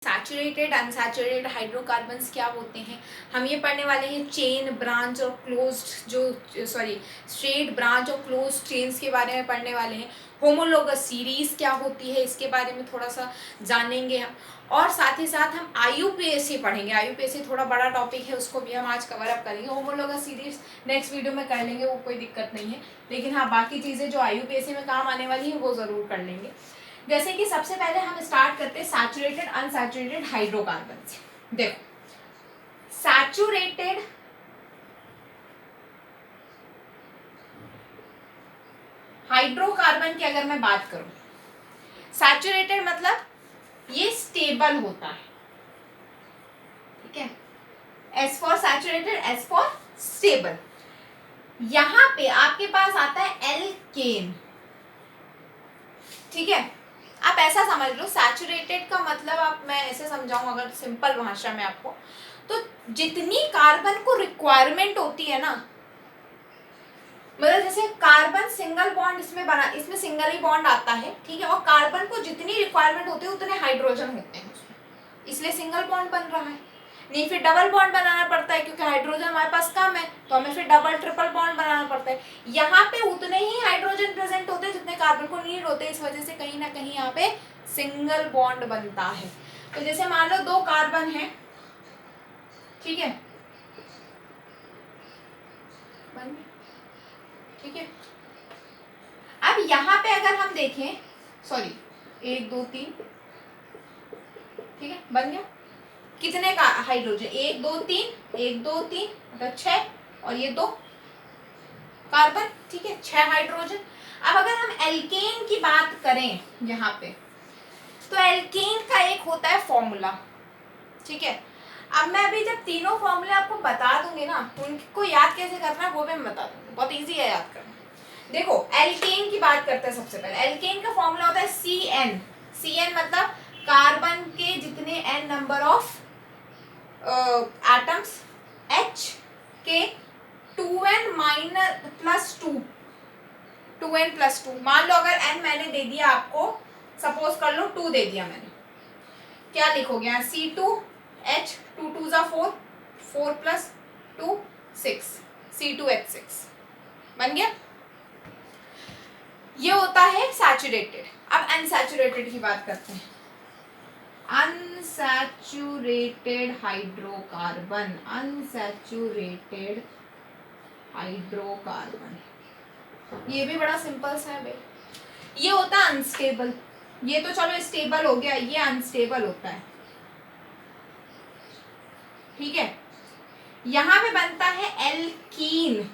Saturated unsaturated hydrocarbons क्या होते हैं, हम ये पढ़ने वाले हैं चेन ब्रांच और क्लोज्ड स्ट्रेट ब्रांच और क्लोज्ड चेन्स के बारे में पढ़ने वाले हैं। होमोलोगस सीरीज क्या होती है इसके बारे में थोड़ा सा जानेंगे हम, और साथ ही साथ हम आईयूपीएसी पढ़ेंगे। आईयूपीएसी थोड़ा बड़ा टॉपिक है, उसको भी हम आज कवर अप करेंगे। होमोलोगस सीरीज नेक्स्ट वीडियो में कर लेंगे, वो कोई दिक्कत नहीं है, लेकिन हाँ बाकी चीज़ें जो आईयूपीएसी में काम आने वाली है वो ज़रूर कर लेंगे। जैसे कि सबसे पहले हम स्टार्ट करते हैं सैचुरेटेड अनसैचुरेटेड हाइड्रोकार्बन से। देखो सैचुरेटेड हाइड्रोकार्बन की अगर मैं बात करूं, सैचुरेटेड मतलब ये स्टेबल होता है, ठीक है। S for saturated, S for stable. यहां पे आपके पास आता है एल्केन, ठीक है। आप ऐसा समझ लो, सैचुरेटेड का मतलब आप, मैं ऐसे समझाऊं अगर सिंपल भाषा में आपको, तो जितनी कार्बन को रिक्वायरमेंट होती है ना, मतलब जैसे कार्बन सिंगल बॉन्ड इसमें बना, इसमें सिंगल ही बॉन्ड आता है, ठीक है, और कार्बन को जितनी रिक्वायरमेंट होती है उतने हाइड्रोजन होते हैं उसमें, इसलिए सिंगल बॉन्ड बन रहा है। नहीं फिर डबल बॉन्ड बनाना पड़ता है, क्योंकि हाइड्रोजन हमारे पास कम है, तो हमें फिर डबल ट्रिपल बॉन्ड बनाना पड़ता है। यहाँ पे उतने ही हाइड्रोजन प्रेजेंट होते हैं जितने कार्बन को नीड होते हैं, इस वजह से कहीं ना कहीं यहाँ पे सिंगल बॉन्ड बनता है। तो जैसे मान लो दो कार्बन है, ठीक है, ठीक है। अब यहाँ पे अगर हम देखें, सॉरी 1 2 3, ठीक है, बन गया। कितने का हाइड्रोजन, 1 2 3, 1 2 3 मतलब 6, और ये 2 कार्बन, ठीक है, 6 हाइड्रोजन। अब अगर हम एल्केन की बात करें यहाँ पे, तो एल्केन का एक होता है फॉर्मूला, ठीक है। अब मैं अभी जब तीनों फॉर्मूले आपको बता दूंगी ना, उनको याद कैसे करना है वो भी मैं बता दूंगी, बहुत इजी है याद करना। देखो एल्केन की बात करते हैं। सबसे पहले एल्केन का फॉर्मूला होता है CN। CN मतलब कार्बन के जितने n number of atoms, H के 2n minus plus 2, 2n plus 2। मान लो अगर n मैंने दे दिया आपको, सपोज कर लो 2 दे दिया मैंने, क्या लिखोगे यहाँ, C2H, 2 2 जा 4, 4 प्लस 2 6, C2H6 बन गया। ये होता है सैचुरेटेड। अब अनसैचुरेटेड की बात करते हैं। अनसैचुरेटेड हाइड्रोकार्बन, अनसैचुरेटेड हाइड्रोकार्बन, ये भी बड़ा सिंपल सा है भाई। ये होता है अनस्टेबल, ये तो चलो स्टेबल हो गया, ये अनस्टेबल होता है, ठीक है। यहां पे बनता है एल्कीन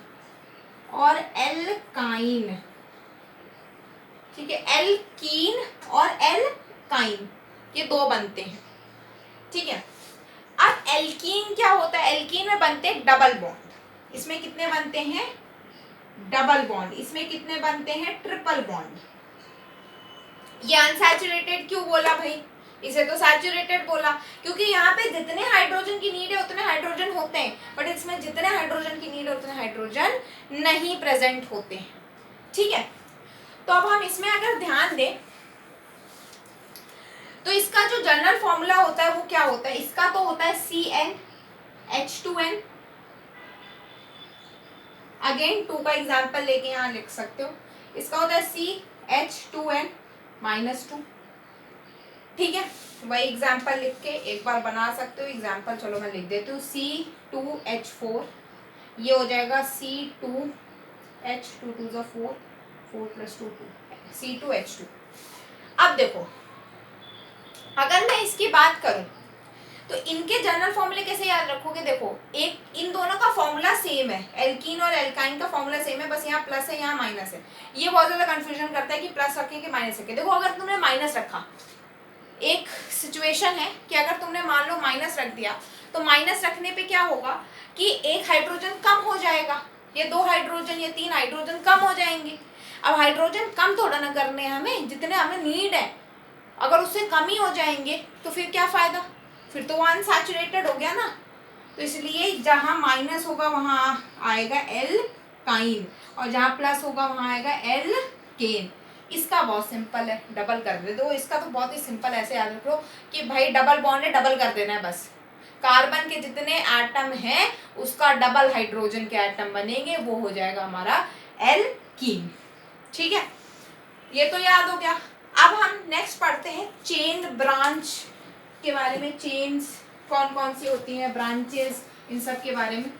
और एल्काइन, ठीक है, एल्कीन और एल्काइन, ये 2 बनते हैं, ठीक है। अब एल्कीन क्या होता है, एल्कीन में बनते हैं डबल बॉन्ड। इसमें कितने बनते हैं, डबल बॉन्ड। इसमें कितने बनते हैं, ट्रिपल बॉन्ड। ये अनसैचुरेटेड क्यों बोला भाई, इसे तो सैचुरेटेड बोला, क्योंकि यहाँ पे जितने हाइड्रोजन की नीड है उतने हाइड्रोजन होते हैं, बट इसमें जितने हाइड्रोजन की नीड है उतने हाइड्रोजन नहीं प्रेजेंट होते हैं, ठीक है। तो अब हम इसमें अगर ध्यान दें, तो इसका जो जनरल फॉर्मूला होता है वो क्या होता है, इसका तो होता है CnH2n। अगेन 2 का एग्जाम्पल लेके यहाँ लिख सकते हो, इसका होता है CH2n -2, ठीक है। वही एग्जाम्पल लिख के एक बार बना सकते हो एग्जाम्पल, चलो मैं लिख देती हूँ, C2H4, ये हो जाएगा C2H, 2 2 जा 4, 4 प्लस 2 2, C2H2। अब देखो अगर मैं इसकी बात करूं तो इनके जनरल फॉर्मूले कैसे याद रखोगे, देखो एक इन दोनों का फॉर्मूला सेम है, एल्कीन और एल्काइन का फॉर्मूला सेम है, बस यहाँ प्लस है यहाँ माइनस है। ये बहुत ज्यादा कंफ्यूजन करता है कि प्लस रखें कि माइनस रखें। देखो अगर तुमने माइनस रखा, एक सिचुएशन है कि अगर तुमने मान लो माइनस रख दिया, तो माइनस रखने पे क्या होगा कि एक हाइड्रोजन कम हो जाएगा, ये 2 हाइड्रोजन या 3 हाइड्रोजन कम हो जाएंगे। अब हाइड्रोजन कम थोड़ा ना करने हैं हमें, जितने हमें नीड है, अगर उससे कम ही हो जाएंगे तो फिर क्या फायदा, फिर तो वो अनसैचुरेटेड हो गया ना। तो इसलिए जहाँ माइनस होगा वहाँ आएगा एल्काइन, और जहाँ प्लस होगा वहाँ आएगा एल्केन। इसका बहुत सिंपल है, डबल कर दे दो। इसका तो बहुत ही सिंपल, ऐसे याद रखो कि भाई डबल बॉन्ड है, डबल कर देना है बस। कार्बन के जितने एटम हैं उसका डबल हाइड्रोजन के एटम बनेंगे, वो हो जाएगा हमारा एल्कीन। ठीक है, ये तो याद हो गया। अब हम नेक्स्ट पढ़ते हैं चेन ब्रांच के बारे में। चेन्स कौन कौन सी होती हैं, ब्रांचेस, इन सब के बारे में।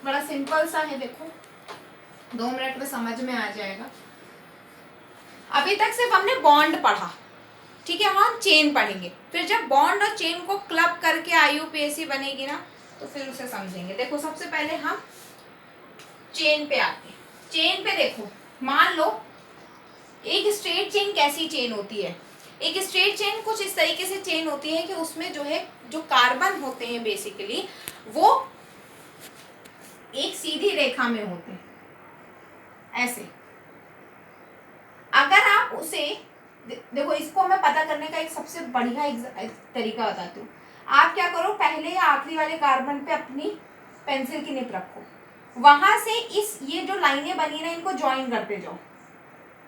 बड़ा सिंपल सा है, देखो 2 मिनट में समझ में आ जाएगा। अभी तक सिर्फ हमने बॉन्ड पढ़ा, ठीक है, हम चेन पढ़ेंगे। फिर जब बॉन्ड और चेन को क्लब करके आईयूपीएसी बनेगी ना, तो फिर उसे समझेंगे। देखो सबसे पहले हम चेन पे आते हैं। चेन पे देखो, मान लो एक स्ट्रेट चेन कैसी चेन होती है। एक स्ट्रेट चेन कुछ इस तरीके से चेन होती है कि उसमें जो है जो कार्बन होते हैं बेसिकली वो एक सीधी रेखा में होते हैं, ऐसे। अगर आप उसे देखो, इसको मैं पता करने का एक सबसे बढ़िया तरीका बताती हूँ। आप क्या करो, पहले या आखिरी वाले कार्बन पे अपनी पेंसिल की निप रखो, वहां से इस ये जो लाइनें बनी ना इनको ज्वाइन करते जाओ,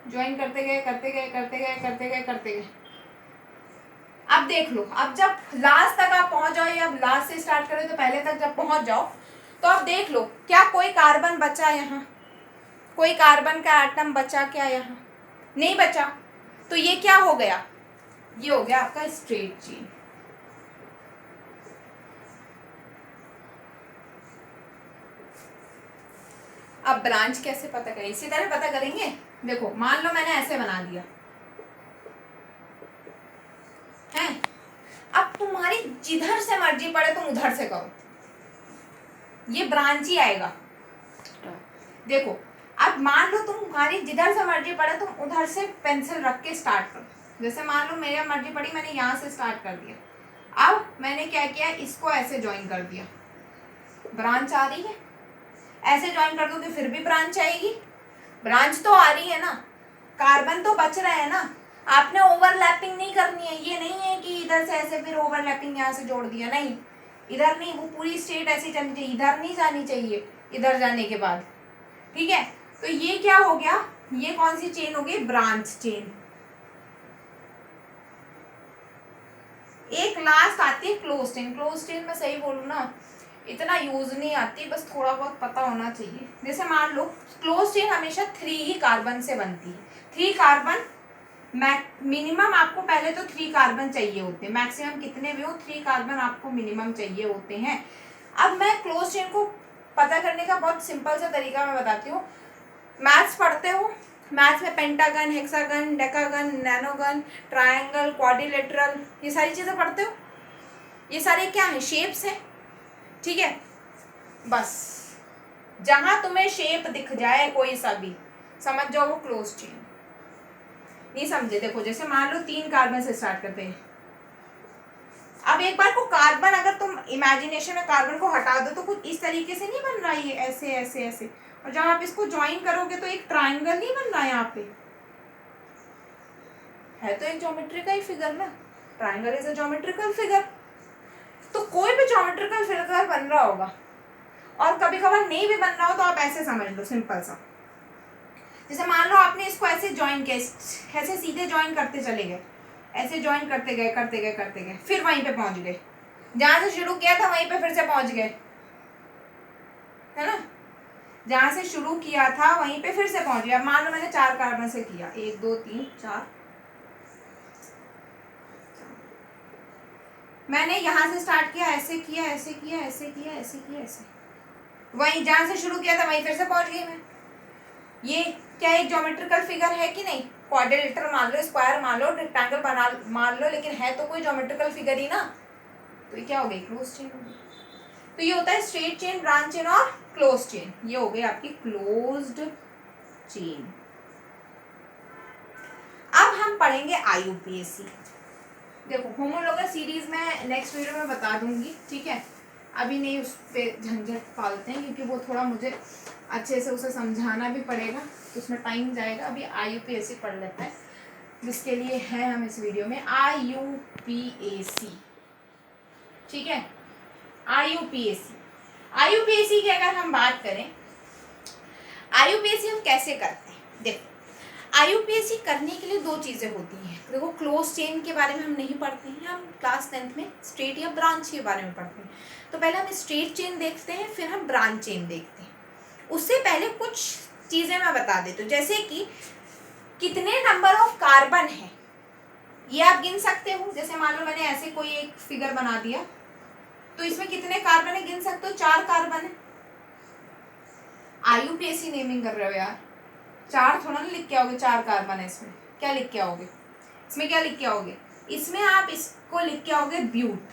ज्वाइन करते गए करते गए करते गए करते गए करते गए। अब देख लो, अब जब लास्ट तक आप पहुंच जाओ, या लास्ट से स्टार्ट करो तो पहले तक जब पहुंच जाओ, तो अब देख लो क्या कोई कार्बन बचा यहाँ, कोई कार्बन का एटम बचा क्या यहाँ? नहीं बचा। तो ये क्या हो गया, ये हो गया आपका स्ट्रेट चेन। अब ब्रांच कैसे पता करें, इसी तरह पता करेंगे। देखो मान लो मैंने ऐसे बना दिया है, अब तुम्हारी जिधर से मर्जी पड़े तुम उधर से करो, ये ब्रांच ही आएगा। देखो अब मान लो तुम्हारी जिधर से मर्जी पड़े तुम उधर से पेंसिल रख के स्टार्ट करो। जैसे मान लो मेरी मर्जी पड़ी, मैंने यहाँ से स्टार्ट कर दिया। अब मैंने क्या किया, इसको ऐसे ज्वाइन कर दिया, ब्रांच आ रही है। ऐसे ज्वाइन कर दोगे फिर भी ब्रांच आएगी, ब्रांच तो आ रही है ना, कार्बन तो बच रहे हैं ना। आपने ओवरलैपिंग नहीं करनी है, ये नहीं है कि इधर से ऐसे फिर ओवरलैपिंग यहाँ से जोड़ दिया, नहीं, इधर नहीं, वो पूरी स्ट्रेट ऐसी चलनी चाहिए, इधर नहीं जानी चाहिए, इधर जाने के बाद। ठीक है, तो ये क्या हो गया, ये कौन सी चेन हो गई, ब्रांच चेन। एक लास्ट आती है क्लोज चेन। क्लोज चेन में सही बोलूँ ना, इतना यूज नहीं आती, बस थोड़ा बहुत पता होना चाहिए। जैसे मान लो क्लोज चेन हमेशा 3 ही कार्बन से बनती है। 3 कार्बन मिनिमम, आपको पहले तो 3 कार्बन चाहिए होते हैं, मैक्सिमम कितने भी हो 3 कार्बन आपको मिनिमम चाहिए होते हैं। अब मैं क्लोज चेन को पता करने का बहुत सिंपल सा तरीका मैं बताती हूँ। मैथ्स पढ़ते हो, मैथ्स में pentagon, hexagon, decagon, nonagon, triangle, quadrilateral, ये सारी चीज़ें पढ़ते हो। ये सारे क्या हैं, शेप्स हैं। ठीक है, बस जहां तुम्हें शेप दिख जाए कोई सा भी, समझ जाओ वो क्लोज चेन। नहीं समझे, देखो जैसे मान लो 3 कार्बन से स्टार्ट करते हैं। अब एक बार को कार्बन, अगर तुम इमेजिनेशन में कार्बन को हटा दो तो कुछ इस तरीके से नहीं बन रहा है, ये ऐसे ऐसे ऐसे। और जब आप इसको ज्वाइन करोगे तो एक ट्राइंगल नहीं बन रहा है, यहाँ पे है तो एक ज्योमेट्री का ही फिगर ना, triangle is a geometrical figure. तो कोई भी ज्योमेट्रिकल फिगर बन रहा होगा, और कभी कभार नहीं भी बन रहा हो तो आप ऐसे समझ लो, सिंपल सा। जैसे मान लो आपने इसको ऐसे ज्वाइन किया, ऐसे सीधे ज्वाइन करते चले गए, ऐसे ज्वाइन करते गए करते गए करते गए, फिर वहीं पे पहुंच गए, जहां से शुरू किया था वहीं पे फिर से पहुंच गए, है ना। जहां से शुरू किया था वहीं पे फिर से पहुंच गया। मान लो मैंने 4 कार्बन से किया, 1 2 3 4, मैंने यहाँ से स्टार्ट किया, ऐसे किया ऐसे किया ऐसे किया ऐसे किया ऐसे, वहीं जहां से शुरू किया था वहीं फिर से पहुंच गई मैं। ये क्या एक ज्योमेट्रिकल फिगर है कि नहीं, क्वाड्रिलेटरल मान लो, स्क्वायर मान लो, रेक्टेंगल बना मान लो, लेकिन है तो कोई ज्योमेट्रिकल फिगर ही ना। तो ये क्या हो गई, क्लोज चेन हो गई। तो ये होता है स्ट्रेट चेन, ब्रांच चेन और क्लोज चेन। ये हो गई आपकी क्लोज्ड चेन। अब हम पढ़ेंगे आईयूपीएसी। देखो होमोलॉगस सीरीज में नेक्स्ट वीडियो में बता दूंगी, ठीक है, अभी नहीं उस पर झंझट पालते हैं, क्योंकि वो थोड़ा मुझे अच्छे से उसे समझाना भी पड़ेगा, तो उसमें टाइम जाएगा। अभी आईयूपीएसी पढ़ लेते हैं, जिसके लिए है हम इस वीडियो में आईयूपीएसी। ठीक है, आईयूपीएसी। आईयूपीएसी की अगर हम बात करें, आईयूपीएसी हम कैसे करते हैं, देखो IUPAC करने के लिए दो चीज़ें होती हैं। देखो, क्लोज चेन के बारे में हम नहीं पढ़ते हैं, हम क्लास 10th में स्ट्रेट या ब्रांच के बारे में पढ़ते हैं। तो पहले हम स्ट्रेट चेन देखते हैं, फिर हम ब्रांच चेन देखते हैं। उससे पहले कुछ चीज़ें मैं बता देती हूँ, जैसे कि कितने नंबर ऑफ कार्बन है ये आप गिन सकते हो। जैसे मान लो मैंने ऐसे कोई एक फिगर बना दिया, तो इसमें कितने कार्बन है गिन सकते हो, 4 कार्बन है। IUPAC नेमिंग कर रहे हो यार, 4 थोड़ा ना लिख के आओगे, 4 कार्बन है इसमें, क्या लिख के आओगे इसमें, क्या लिख के आओगे इसमें, आप इसको लिख के आओगे ब्यूट,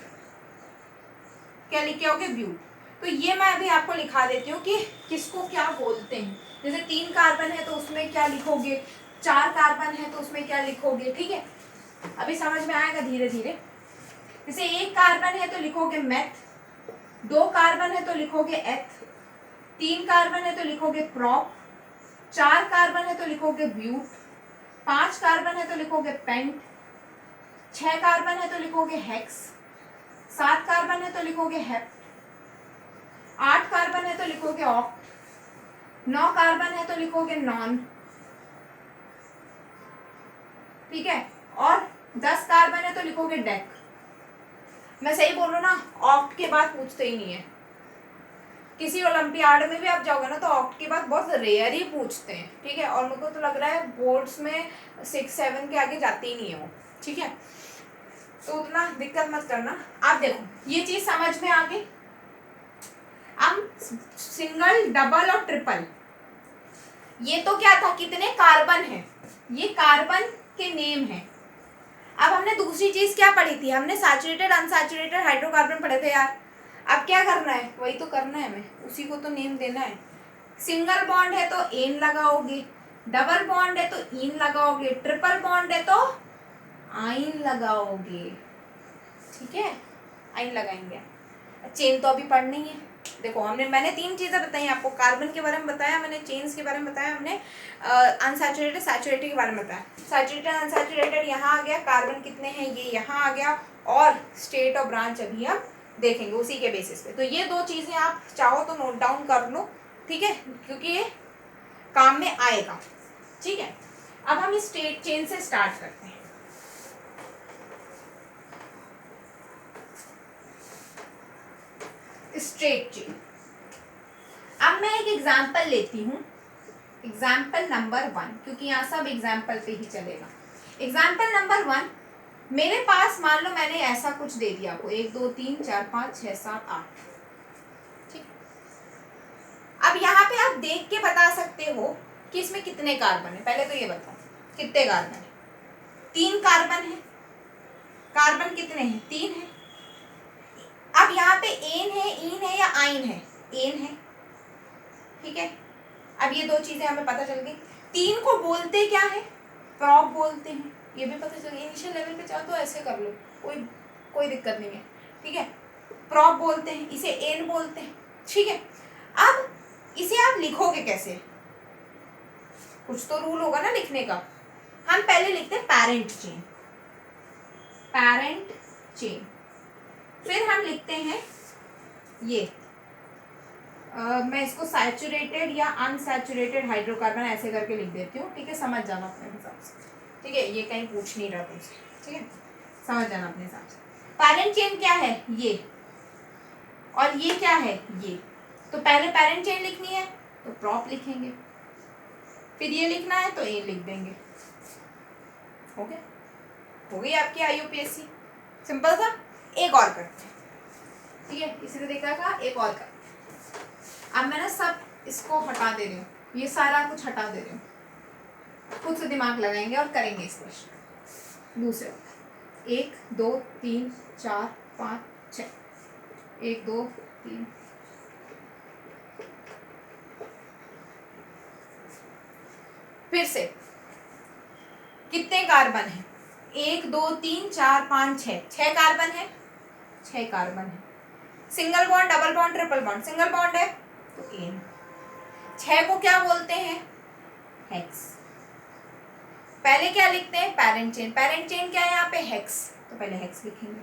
क्या लिख के आओगे ब्यूट। तो ये मैं अभी आपको लिखा देती हूँ कि किसको क्या बोलते हैं। जैसे 3 कार्बन है तो उसमें क्या लिखोगे, 4 कार्बन है तो उसमें क्या लिखोगे, ठीक है, अभी समझ में आएगा धीरे धीरे। जैसे 1 कार्बन है तो लिखोगे मेथ, 2 कार्बन है तो लिखोगे एथ, 3 कार्बन है तो लिखोगे प्रॉप, 4 कार्बन है तो लिखोगे ब्यूट, 5 कार्बन है तो लिखोगे पेंट, 6 कार्बन है तो लिखोगे हेक्स, 7 कार्बन है तो लिखोगे हेप्ट, 8 कार्बन है तो लिखोगे ऑक्ट, 9 कार्बन है तो लिखोगे नॉन, ठीक है, और 10 कार्बन है तो लिखोगे डेक। मैं सही बोल रहा हूँ ना, ऑक्ट के बाद पूछते ही नहीं है। किसी ओलंपियाड में भी आप जाओगे ना तो ऑक्ट के बाद बहुत रेयर ही पूछते हैं, ठीक है, और मेरे को तो लग रहा है बोर्ड्स में 6-7 के आगे जाते ही नहीं है वो, ठीक है, तो उतना दिक्कत मत करना। आप देखो ये चीज समझ में आ गई। अब सिंगल, डबल और ट्रिपल, ये तो क्या था, कितने कार्बन है, ये कार्बन के नेम है। अब हमने दूसरी चीज क्या पढ़ी थी, हमने सैचुरेटेड अनसैचुरेटेड हाइड्रोकार्बन पढ़े थे यार। अब क्या करना है, वही तो करना है, हमें उसी को तो नेम देना है। सिंगल बॉन्ड है तो एन लगाओगे, डबल बॉन्ड है तो इन लगाओगे, ट्रिपल बॉन्ड है तो आइन लगाओगे, ठीक है, आइन लगाएंगे। चेन तो अभी पढ़नी है। देखो मैंने 3 चीजें बताई आपको, कार्बन के बारे में बताया मैंने, चेन्स के बारे में बताया हमने, अनसैचुरेटेड सैचुरेटेड के बारे में बताया। सैचुरेटेड अनसैचुरेटेड यहाँ आ गया, कार्बन कितने हैं ये यहाँ आ गया, और स्टेट और ब्रांच अभी हम देखेंगे उसी के बेसिस पे। तो ये 2 चीजें आप चाहो तो नोट डाउन कर लो, ठीक है, क्योंकि ये काम में आएगा, ठीक है। अब हम इस स्टेट चेन से स्टार्ट करते हैं। Straight chain. अब मैं एक एग्जाम्पल लेती हूँ, एग्जाम्पल नंबर 1, क्योंकि यहाँ सब एग्जाम्पल पे ही चलेगा। एग्जाम्पल नंबर 1, मेरे पास मान लो मैंने ऐसा कुछ दे दिया आपको, 1 2 3 4 5 6 7 8, ठीक। अब यहाँ पे आप देख के बता सकते हो कि इसमें कितने कार्बन है। पहले तो ये बताओ कितने कार्बन है, 3 कार्बन है। कार्बन कितने हैं, 3 है। अब यहाँ पे एन है, इन है या आइन है, एन है, ठीक है। अब ये 2 चीजें हमें पता चल गई। 3 को बोलते क्या है, प्रॉप बोलते हैं, ये भी पता चल गया। इनिशियल लेवल पे चाहो तो ऐसे कर लो, कोई दिक्कत नहीं है, ठीक है। प्रॉप बोलते हैं, इसे एन बोलते हैं, ठीक है। अब इसे आप लिखोगे कैसे, कुछ तो रूल होगा ना लिखने का। हम पहले लिखते हैं पैरेंट चेन, पैरेंट चेन। फिर हम लिखते हैं ये मैं इसको सैचुरेटेड या अनसैचुरेटेड हाइड्रोकार्बन ऐसे करके लिख देती हूँ, ठीक है, समझ जाना अपने हिसाब से, ठीक है, ये कहीं पूछ नहीं रहा तुमसे, ठीक है, समझ जाना अपने हिसाब से। पैरेंट चेन क्या है, ये, और ये क्या है, ये। तो पहले पैरेंट चेन लिखनी है तो प्रॉप लिखेंगे, फिर ये लिखना है तो ए लिख देंगे, हो गया, हो गई आपकी IUPAC, सिंपल था। एक और करते हैं, ठीक है, इसी तरीका का एक और करते हैं। अब मैं ना सब इसको हटा दे रही हूँ, ये सारा कुछ हटा दे रही हूँ, खुद से दिमाग लगाएंगे और करेंगे इस क्वेश्चन। दूसरे 1 2 3 4 5 6, 1 2 3, फिर से कितने कार्बन है, 1 2 3 4 5 6, 6 कार्बन है, 6 कार्बन है। Single bond, double bond, triple bond, single bond है तो एन। 6 को क्या बोलते हैं, हेक्स। पहले क्या लिखते हैं, पैरेंट चेन। पैरेंट चेन क्या है यहाँ पे, हेक्स, तो पहले हेक्स लिखेंगे।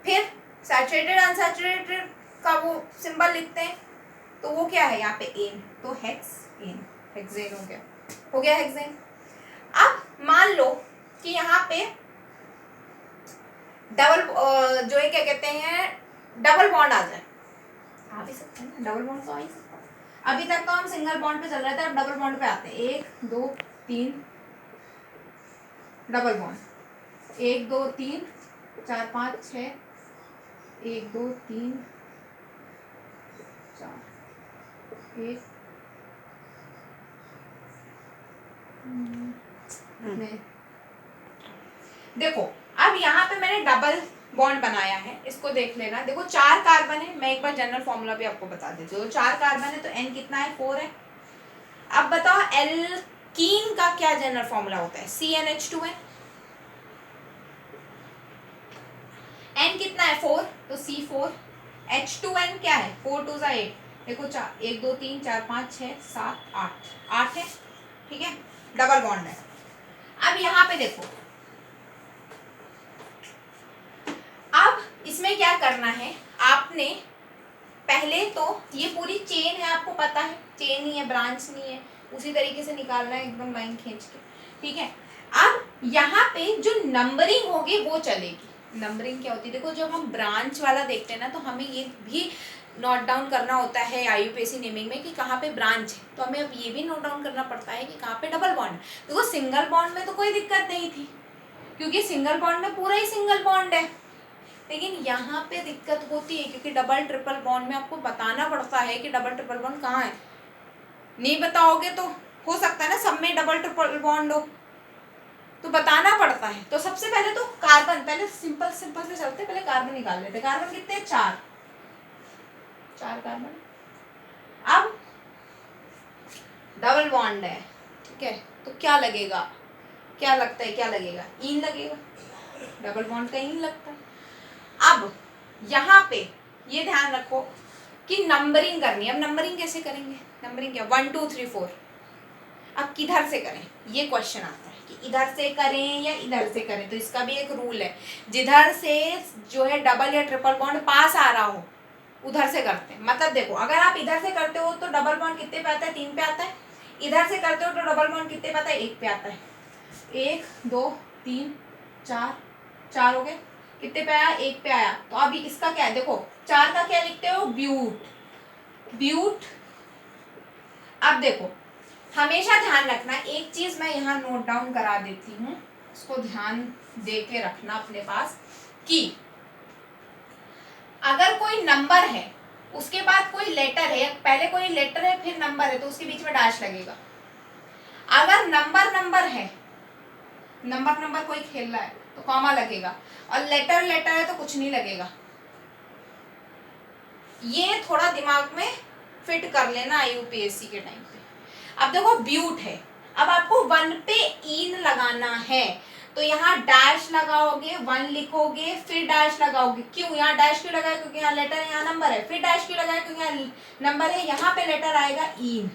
फिर सैचुरेटेड अनसैचुरेटेड का वो सिंबल लिखते हैं, तो वो क्या है यहाँ पे एन, तो हेक्स एन, हेक्सेन हो गया। हो गया हेक्सेन। अब मान लो कि यहाँ पे डबल जो है क्या कहते हैं डबल बॉन्ड आ जाए, आ भी सकते हैं डबल बॉन्ड तो आ ही सकता है। अभी तक तो हम सिंगल बॉन्ड पे चल रहे थे, अब डबल बॉन्ड पे आते हैं। 1 2 3 डबल बॉन्ड, 1 2 3 4 5 6, 1 2 3 4 1 देखो अब यहाँ पे मैंने डबल बॉन्ड बनाया है, इसको देख लेना। देखो 4 कार्बन है, मैं एक बार जनरल फॉर्मूला भी आपको बता देती हूँ। 4 कार्बन है तो N कितना है 4 है। अब बताओ एल्कीन का क्या जनरल फॉर्मूला होता है, CnH2n। N कितना है 4 तो C4, H2n क्या है 4 2 8, देखो 1 2 3 4 5 6 7 8 8 है, ठीक है डबल बॉन्ड है। अब यहाँ पे देखो, अब इसमें क्या करना है आपने, पहले तो ये पूरी चेन है, आपको पता है चेन ही है, ब्रांच नहीं है, उसी तरीके से निकालना है एकदम लाइन खींच के, ठीक है। अब यहाँ पे जो नंबरिंग होगी वो चलेगी। नंबरिंग क्या होती है, देखो जब हम ब्रांच वाला देखते हैं ना तो हमें ये भी नोट डाउन करना होता है IUPAC नेमिंग में कि कहाँ पे ब्रांच है, तो हमें अब ये भी नोट डाउन करना पड़ता है कि कहाँ पे डबल बॉन्ड। देखो सिंगल बॉन्ड में तो कोई दिक्कत नहीं थी, क्योंकि सिंगल बॉन्ड में पूरा ही सिंगल बॉन्ड है, लेकिन यहाँ पे दिक्कत होती है क्योंकि डबल ट्रिपल बॉन्ड में आपको बताना पड़ता है कि डबल ट्रिपल बॉन्ड कहाँ है। नहीं बताओगे तो हो सकता है ना सब में डबल ट्रिपल बॉन्ड हो, तो बताना पड़ता है। तो सबसे पहले तो कार्बन, पहले सिंपल सिंपल से चलते, पहले कार्बन निकाल लेते। कार्बन कितने हैं 4 कार्बन। अब डबल बॉन्ड है, ठीक है, तो क्या लगेगा, क्या लगता है क्या लगेगा, ईन लगेगा, डबल बॉन्ड का ईन लगता है। अब यहाँ पे ये ध्यान रखो कि नंबरिंग करनी है। अब नंबरिंग कैसे करेंगे, नंबरिंग क्या 1 2 3 4, अब किधर से करें ये क्वेश्चन आता है कि इधर से करें या इधर से करें। तो इसका भी एक रूल है, जिधर से जो है डबल या ट्रिपल बॉन्ड पास आ रहा हो उधर से करते हैं। मतलब देखो अगर आप इधर से करते हो तो डबल बॉन्ड कितने पे आता है 3 पे आता है, इधर से करते हो तो डबल बॉन्ड कितने पे आता है 1 पे आता है। 1 2 3 4 4 हो गए, कितने पे आया 1 पे आया। तो अभी इसका क्या है, देखो 4 का क्या लिखते हो ब्यूट, ब्यूट। अब देखो हमेशा ध्यान रखना, एक चीज मैं यहाँ नोट डाउन करा देती हूँ, उसको ध्यान दे के रखना अपने पास कि अगर कोई नंबर है उसके बाद कोई लेटर है, पहले कोई लेटर है फिर नंबर है, तो उसके बीच में डैश लगेगा। अगर नंबर है, नंबर कोई खेल रहा है तो कॉमा लगेगा, और लेटर है तो कुछ नहीं लगेगा। ये थोड़ा दिमाग में फिट कर लेना IUPAC के टाइम पे। अब देखो ब्यूट है, अब आपको 1 पे ईन लगाना है, तो यहाँ डैश लगाओगे, 1 लिखोगे फिर डैश लगाओगे। क्यों यहाँ डैश क्यों लगाया, क्योंकि यहाँ लेटर है यहाँ नंबर है। फिर डैश क्यों लगाया, क्योंकि यहाँ नंबर है यहाँ पे लेटर आएगा ईन।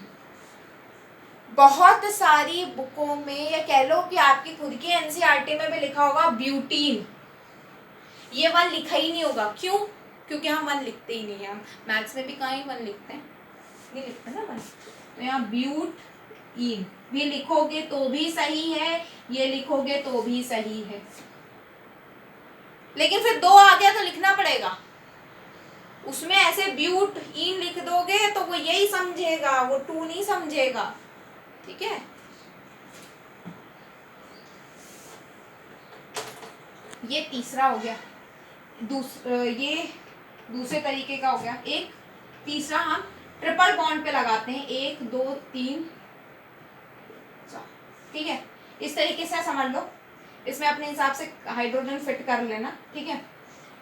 बहुत सारी बुकों में या कह लो कि आपकी खुद की NCERT में भी लिखा होगा ब्यूटीन, ये 1 लिखा ही नहीं होगा। क्यों, क्योंकि हम 1 लिखते ही नहीं है, हम मैथ्स में भी कहाँ ही 1 लिखते हैं, नहीं लिखते ना 1। तो यहाँ ब्यूट ईन भी लिखोगे तो भी सही है, ये लिखोगे तो भी सही है, लेकिन फिर 2 आ गया तो लिखना पड़ेगा। उसमें ऐसे ब्यूट ईन लिख दोगे तो वो यही समझेगा, वो 2 नहीं समझेगा, ठीक है। ये तीसरा हो गया, ये दूसरे तरीके का हो गया। एक तीसरा हम ट्रिपल बॉन्ड पे लगाते हैं, 1 2 3 4, ठीक है। इस तरीके से समझ लो, इसमें अपने हिसाब से हाइड्रोजन फिट कर लेना, ठीक है,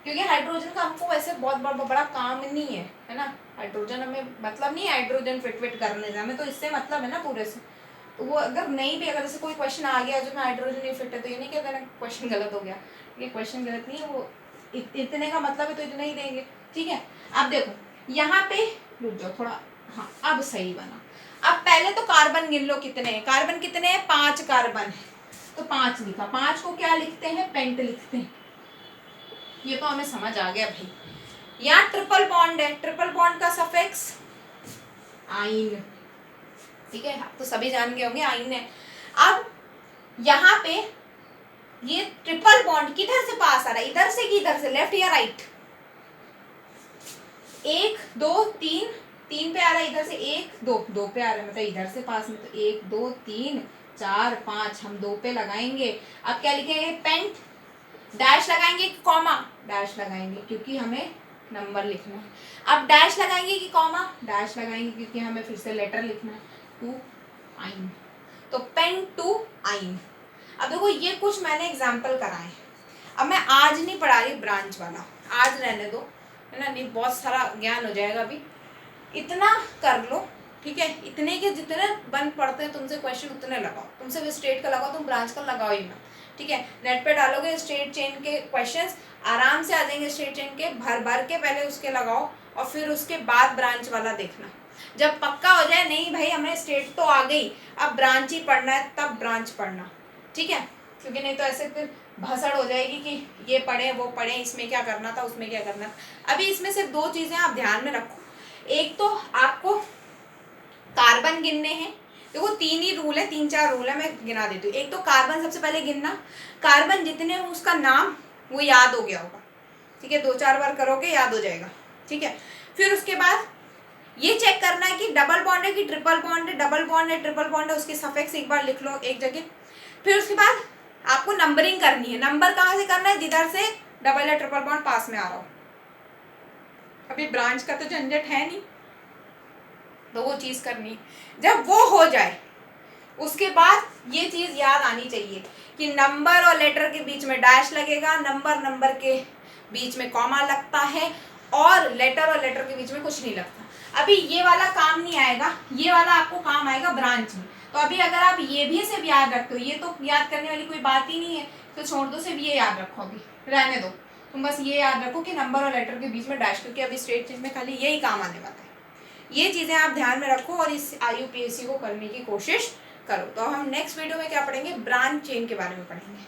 क्योंकि हाइड्रोजन का हमको वैसे बहुत बड़ा काम नहीं है ना। हाइड्रोजन हमें मतलब नहीं है हाइड्रोजन फिट करने से, हमें तो इससे मतलब है ना पूरे से। तो वो अगर नहीं भी, अगर जैसे कोई क्वेश्चन आ गया जो में हाइड्रोजन नहीं फिट है, तो ये नहीं कहते ना क्वेश्चन गलत हो गया, ये क्वेश्चन गलत नहीं है, वो इतने का मतलब है तो इतना ही देंगे, ठीक है। अब देखो यहाँ पे रुक जाओ थोड़ा, हाँ अब सही बना। अब पहले तो कार्बन गिन लो कितने हैं, कार्बन कितने हैं 5 कार्बन है, तो 5 लिखा। 5 को क्या लिखते हैं पेंट लिखते हैं, ये तो हमें समझ आ गया भाई। यहाँ ट्रिपल बॉन्ड है, ट्रिपल बॉन्ड का सफिक्स आइन, ठीक है, आप तो सभी जान गए होंगे आइन है। अब यहाँ पे ये ट्रिपल बॉन्ड किधर से पास आ रहा है, इधर से कि इधर से, लेफ्ट या राइट? 1 2 3, 3 पे आ रहा है, इधर से 1 2 2 पे आ रहा है, मतलब इधर से पास में, तो 1 2 3 4 5 हम 2 पे लगाएंगे। अब क्या लिखेंगे, पेंट, डैश लगाएंगे कि कॉमा? डैश लगाएंगे, क्योंकि हमें नंबर लिखना है। अब डैश लगाएंगे कि कॉमा? डैश लगाएंगे, क्योंकि हमें फिर से लेटर लिखना है, टू आइन, तो पेन टू आइन। अब देखो ये कुछ मैंने एग्जाम्पल कराए। अब मैं आज नहीं पढ़ा रही ब्रांच वाला, आज रहने दो, है ना, नहीं बहुत सारा ज्ञान हो जाएगा अभी। इतना कर लो, ठीक है, इतने के जितने बन पड़ते हैं तुमसे क्वेश्चन उतने लगाओ, तुमसे भी स्ट्रेट का लगाओ, तुम ब्रांच का लगाओ ही ना, ठीक है। नेट पे डालोगे स्ट्रेट चेन के क्वेश्चंस आराम से आ जाएंगे, स्ट्रेट चेन के भर भर के पहले उसके लगाओ और फिर उसके बाद ब्रांच वाला देखना। जब पक्का हो जाए नहीं भाई हमें स्ट्रेट तो आ गई, अब ब्रांच ही पढ़ना है, तब ब्रांच पढ़ना, ठीक है, क्योंकि नहीं तो ऐसे फिर भसड़ हो जाएगी कि ये पढ़े वो पढ़े, इसमें क्या करना था उसमें क्या करना। अभी इसमें सिर्फ 2 चीज़ें आप ध्यान में रखो। एक तो आपको कार्बन गिनने हैं, देखो 3 ही रूल है, 3-4 रूल है, मैं गिना देती हूँ। एक तो कार्बन सबसे पहले गिनना, कार्बन जितने हो उसका नाम वो याद हो गया होगा, ठीक है, 2-4 बार करोगे याद हो जाएगा, ठीक है। फिर उसके बाद ये चेक करना है कि डबल बॉन्ड है कि ट्रिपल बॉन्ड है, डबल बॉन्ड है ट्रिपल बॉन्ड है, उसके सफिक्स एक बार लिख लो एक जगह। फिर उसके बाद आपको नंबरिंग करनी है, नंबर कहाँ से करना है, जिधर से डबल या ट्रिपल बॉन्ड पास में आ रहा हो। अभी ब्रांच का तो झंझट है नहीं, तो वो चीज़ करनी। जब वो हो जाए उसके बाद ये चीज़ याद आनी चाहिए कि नंबर और लेटर के बीच में डैश लगेगा, नंबर के बीच में कॉमा लगता है, और लेटर के बीच में कुछ नहीं लगता। अभी ये वाला काम नहीं आएगा, ये वाला आपको काम आएगा ब्रांच में। तो अभी अगर आप ये भी सिर्फ याद रखते हो, ये तो याद करने वाली कोई बात ही नहीं है, तो छोड़ दो, सिर्फ ये याद रखो, अभी रहने दो, तुम बस ये याद रखो कि नंबर और लेटर के बीच में डैश, क्योंकि अभी स्ट्रेट चेन में खाली यही काम आने वाला है। ये चीज़ें आप ध्यान में रखो और इस IUPAC को करने की कोशिश करो। तो हम नेक्स्ट वीडियो में क्या पढ़ेंगे, ब्रांच चेन के बारे में पढ़ेंगे।